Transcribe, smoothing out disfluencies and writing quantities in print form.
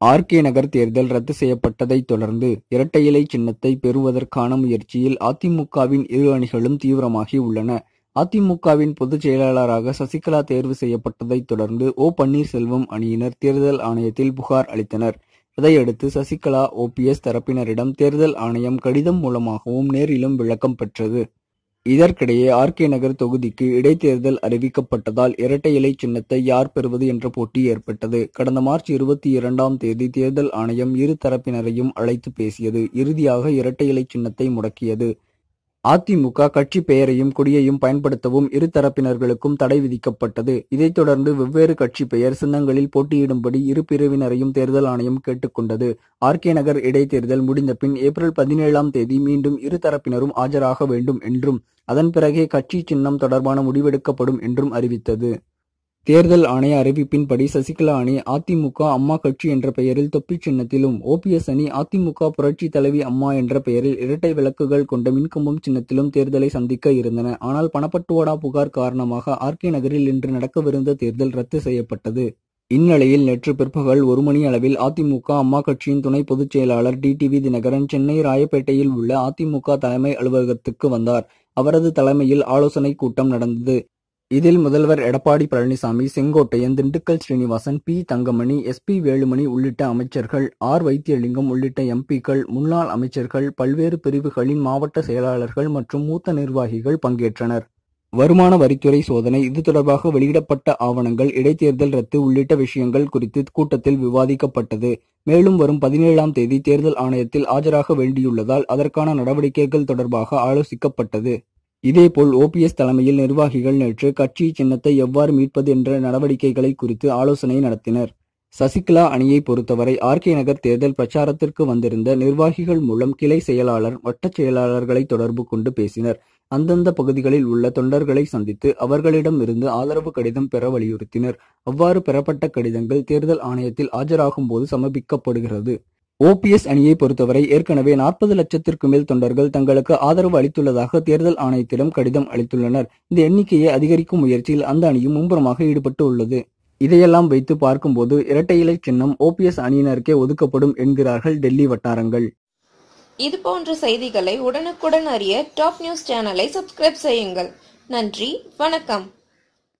RK. நகர் தேர்தல் ரத்து செய்யப்பட்டதைத் தொடர்ந்து இரட்டை இலை சின்னத்தை பெறுவதற்கான முயற்சியில் அதிமுகவின் இரு அணிகளும் தீவிரமாகி உள்ளன. அதிமுகவின் பொதுச் செயலாளராக சசிகலா தேர்வு செய்யப்பட்டதைத் தொடர்ந்து ஓ. பன்னீர்செல்வம் அணியினர் தேர்தல் ஆணையத்தில் புகார் அளித்தனர். இதையடுத்து சசிகலா, ஓபிஎஸ் தரப்பினரிடம் தேர்தல் ஆணையம் கடிதம் மூலமாகவும் நேரிலும் விளக்கம் பெற்றது. இதற்கிடையே ஆர்.கே. நகர் தொகுதிக்கு இடைத்தேர்தல் அறிவிக்கப்பட்டதால் இரட்டை இலை சின்னத்தை யார் பெறுவது என்ற போட்டி ஏற்பட்டது. கடந்த மார்ச் 22ஆம் தேதி தேர்தல் ஆணையம் இரு தரப்பினரையும் அழைத்து பேசியது. இறுதியாக இரட்டை இலை சின்னத்தை முடக்கியது. அதிமுக கட்சி பெயரையும் கொடியையும் பயன்படுத்தவும் இரு தரப்பினர்களுக்கும் தடை விதிக்கப்பட்டது. இதைத் தொடர்ந்து வெவ்வேறு கட்சி பெயர் சின்னங்களில் போட்டியிடும்படி இரு பிரிவினரையும் தேர்தல் ஆணையம் கேட்டுக்கொண்டது. ஆர்.கே. நகர் இடைத்தேர்தல் முடிந்த பின் ஏப்ரல் 17ஆம் தேதி மீண்டும் இரு தரப்பினரும் ஆஜராக வேண்டும் என்றும் அதன் பிறகே கட்சி சின்னம் தொடர்பான முடிவெடுக்கப்படும் என்றும் அறிவித்தது. தேர்தல் ஆணைய அறிவிப்பின்படி சசிகலா அணி அதிமுக அம்மா கட்சி என்ற பெயரில் தொப்பி சின்னத்திலும், ஓபிஎஸ் அணி அதிமுக புரட்சி தலைவி அம்மா என்ற பெயரில் இரட்டை விளக்குகள் கொண்ட மின்கம்பம் சின்னத்திலும் தேர்தலை சந்திக்க இருந்தன. ஆனால் பணப்பட்டுவாடா புகார் காரணமாக ஆர்.கே. நகரில் இன்று நடக்கவிருந்த தேர்தல் ரத்து செய்யப்பட்டது. இந்நிலையில் நேற்று பிற்பகல் 1 மணி அளவில் அதிமுக அம்மா கட்சியின் துணை பொதுச் செயலாளர் டிடிவி தினகரன் சென்னை ராயப்பேட்டையில் உள்ள அதிமுக தலைமை அலுவலகத்துக்கு வந்தார். அவரது தலைமையில் ஆலோசனை கூட்டம் நடந்தது. இதில் முதல்வர் எடப்பாடி பழனிசாமி, செங்கோட்டையன், திண்டுக்கல் ஸ்ரீனிவாசன், பி. தங்கமணி, எஸ்.பி. வேலுமணி உள்ளிட்ட அமைச்சர்கள், ஆர். வைத்தியலிங்கம் உள்ளிட்ட எம்பி.க்கள், முன்னாள் அமைச்சர்கள், பல்வேறு பிரிவுகளின் மாவட்ட செயலாளர்கள் மற்றும் மூத்த நிர்வாகிகள் பங்கேற்றனர். வருமான வரித்துறை சோதனை, இது தொடர்பாக வெளியிடப்பட்ட ஆவணங்கள், இடைத்தேர்தல் ரத்து உள்ளிட்ட விஷயங்கள் குறித்து கூட்டத்தில் விவாதிக்கப்பட்டது. மேலும் வரும் 17ஆம் தேதி தேர்தல் ஆணையத்தில் ஆஜராக வேண்டியுள்ளதால் அதற்கான நடவடிக்கைகள் தொடர்பாக ஆலோசிக்கப்பட்டது. இதேபோல் ஓபிஎஸ் தலைமையில் நிர்வாகிகள் நேற்று கட்சி சின்னத்தை எவ்வாறு மீட்பது என்ற நடவடிக்கைகளை குறித்து ஆலோசனை நடத்தினர். சசிகலா அணியை பொறுத்தவரை ஆர்.கே. நகர் தேர்தல் பிரச்சாரத்திற்கு வந்திருந்த நிர்வாகிகள் மூலம் கிளை செயலாளர், வட்டச் செயலாளர்களை தொடர்பு கொண்டு பேசினர். அந்தந்த பகுதிகளில் உள்ள தொண்டர்களை சந்தித்து அவர்களிடம் இருந்து ஆதரவு கடிதம் பெற வலியுறுத்தினர். அவ்வாறு பெறப்பட்ட கடிதங்கள் தேர்தல் ஆணையத்தில் ஆஜராகும் போது சமர்ப்பிக்கப்படுகிறது. ஓபிஎஸ் அணியை பொறுத்தவரை ஏற்கனவே 40 லட்சத்திற்கு மேல் தொண்டர்கள் தங்களுக்கு ஆதரவு அளித்துள்ளதாக தேர்தல் ஆணையத்திடம் கடிதம் அளித்துள்ளனர். இந்த எண்ணிக்கையை அதிகரிக்கும் முயற்சியில் அந்த அணியும் மும்முரமாக ஈடுபட்டு உள்ளது. இதையெல்லாம் வைத்து பார்க்கும்போது இரட்டை இலை சின்னம் ஓபிஎஸ் அணியினருக்கே ஒதுக்கப்படும் என்கிறார்கள் டெல்லி வட்டாரங்கள். இதுபோன்ற செய்திகளை உடனுக்குடன் அறிய டாப் நியூஸ் சேனலை சப்ஸ்கிரைப் செய்யுங்கள். நன்றி, வணக்கம்.